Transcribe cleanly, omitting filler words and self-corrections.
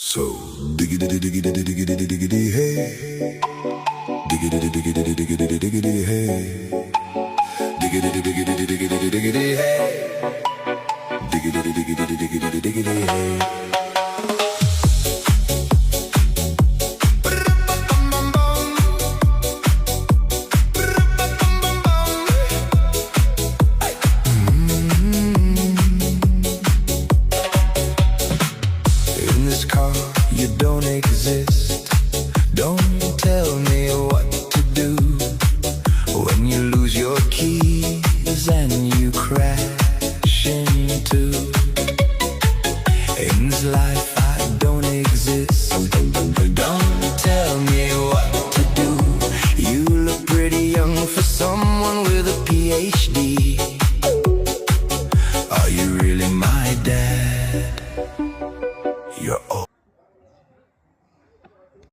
So diggity diggity diggity diggity hey, diggity diggity diggity diggity hey, diggity diggity diggity diggity hey, diggity diggity diggity diggity hey. You don't exist. Don't tell me what to do when you lose your keys and